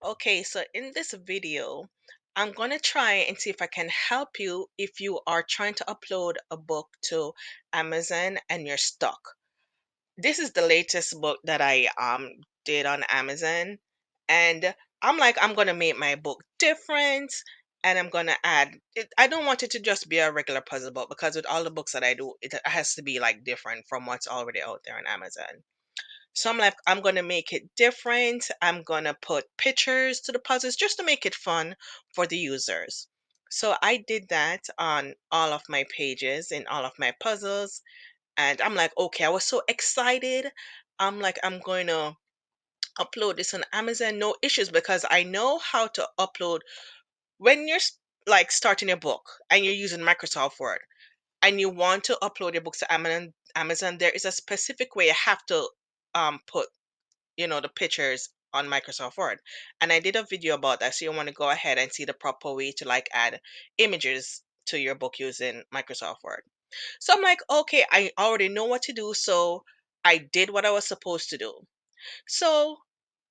Okay, so in this video, I'm going to try and see if I can help you if you are trying to upload a book to Amazon and you're stuck. This is the latest book that I did on Amazon, and I'm going to make my book different, and I'm going to add it. I don't want it to just be a regular puzzle book, because with all the books that I do, it has to be like different from what's already out there on Amazon. So I'm gonna make it different. I'm gonna put pictures to the puzzles just to make it fun for the users. So I did that on all of my pages in all of my puzzles. And I'm like, okay, I was so excited. I'm going to upload this on Amazon, no issues, because I know how to upload when you're like starting your book and you're using Microsoft Word and you want to upload your books to Amazon, there is a specific way you have to put the pictures on Microsoft Word. And I did a video about that. So you want to go ahead and see the proper way to like add images to your book using Microsoft Word. So I'm like, okay, I already know what to do. So I did what I was supposed to do. So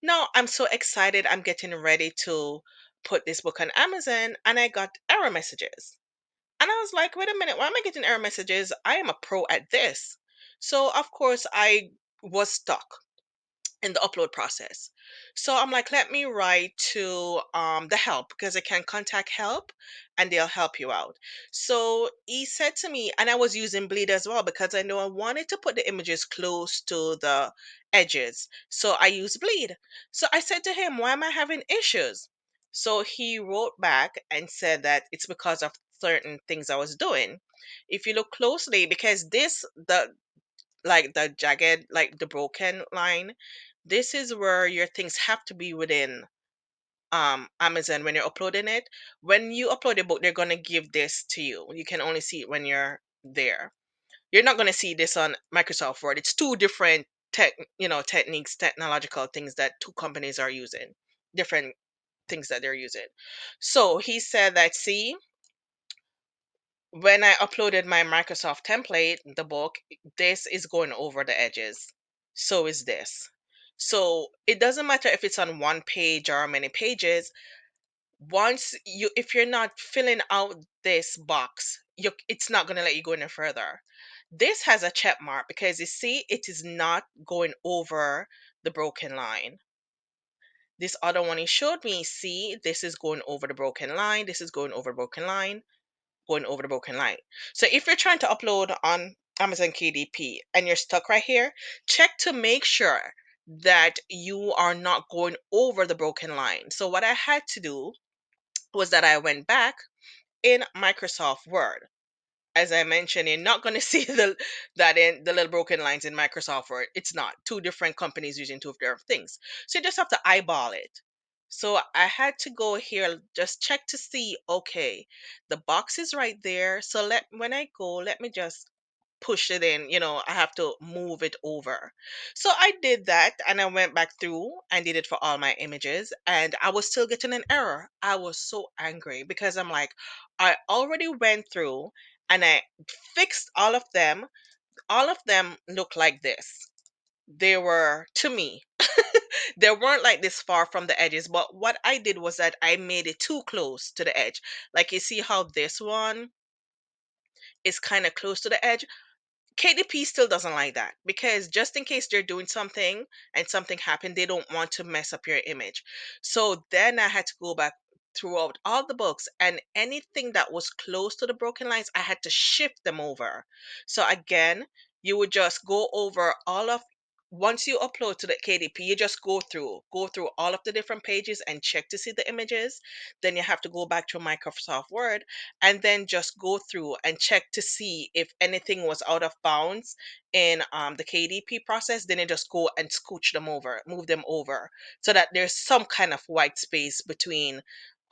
now I'm so excited. I'm getting ready to put this book on Amazon and I got error messages. And I was like, wait a minute, why am I getting error messages? I am a pro at this. So of course I was stuck in the upload process. So I'm like, let me write to the help, because I can contact help and they'll help you out. So he said to me, and I was using bleed as well because I know I wanted to put the images close to the edges. So I used bleed. So I said to him, why am I having issues? So he wrote back and said that it's because of certain things I was doing. If you look closely, because this the jagged, like the broken line, this is where your things have to be within Amazon when you're uploading it. When you upload a book, they're gonna give this to you. You can only see it when you're there. You're not gonna see this on Microsoft Word. It's two different techniques, technological things that two companies are using. Different things that they're using. So he said that, see, when I uploaded my Microsoft template, the book, this is going over the edges. So is this. So it doesn't matter if it's on one page or many pages. If you're not filling out this box, it's not going to let you go any further. This has a check mark because you see, it is not going over the broken line. This other one he showed me, see, this is going over the broken line. This is going over the broken line, going over the broken line. So if you're trying to upload on Amazon KDP and you're stuck right here, check to make sure that you are not going over the broken line. So what I had to do was that I went back in Microsoft Word. As I mentioned, you're not going to see the little broken lines in Microsoft Word. It's not two different companies using two different things. So you just have to eyeball it. So I had to go here, just check to see, okay, the box is right there. So when I go, let me just push it in. I have to move it over. So I did that and I went back through and did it for all my images, and I was still getting an error. I was so angry because I'm like, I already went through and I fixed all of them. All of them look like this. They were, to me, they weren't like this far from the edges, but what I did was that I made it too close to the edge. Like, you see how this one is kind of close to the edge? KDP still doesn't like that, because just in case they're doing something and something happened, they don't want to mess up your image. So then I had to go back throughout all the books, and anything that was close to the broken lines, I had to shift them over. So again, you would just go over all of once you upload to the KDP, you just go through all of the different pages and check to see the images. Then you have to go back to Microsoft Word and then just go through and check to see if anything was out of bounds in the KDP process. Then you just go and scooch them over, move them over, so that there's some kind of white space between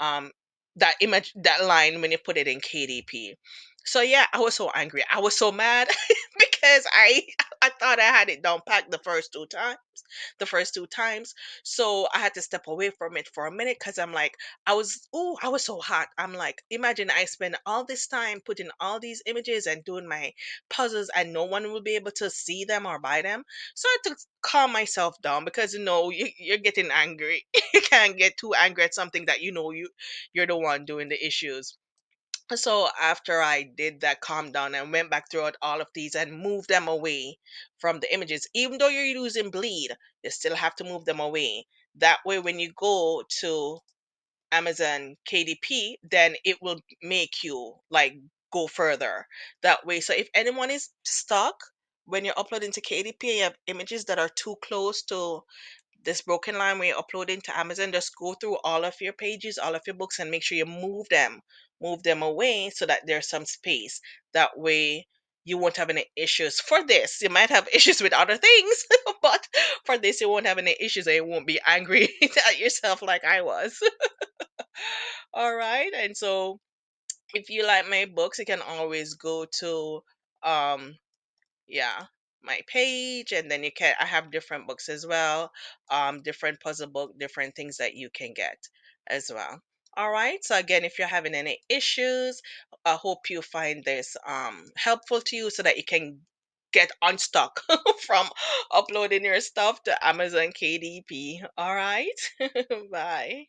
um, that image, that line, when you put it in KDP. So yeah, I was so angry. I was so mad because I I thought I had it down packed the first two times. So I had to step away from it for a minute because I'm like, I was so hot. I'm like, imagine I spend all this time putting all these images and doing my puzzles and no one will be able to see them or buy them. So I had to calm myself down because you're getting angry. You can't get too angry at something that you're the one doing the issues. So after I did that calm down and went back throughout all of these and moved them away from the images, even though you're using bleed, you still have to move them away. That way when you go to Amazon KDP, then it will make you like go further that way. So if anyone is stuck when you're uploading to KDP and you have images that are too close to this broken line when you upload into Amazon, just go through all of your pages, all of your books, and make sure you move them away so that there's some space. That way, you won't have any issues. For this, you might have issues with other things, but for this, you won't have any issues and you won't be angry at yourself like I was. All right, and so if you like my books, you can always go to um yeah my page, and then you can I have different books as well, different puzzle book, different things that you can get as well. All right, so again, if you're having any issues, I hope you find this helpful to you so that you can get unstuck from uploading your stuff to Amazon KDP. All right. Bye.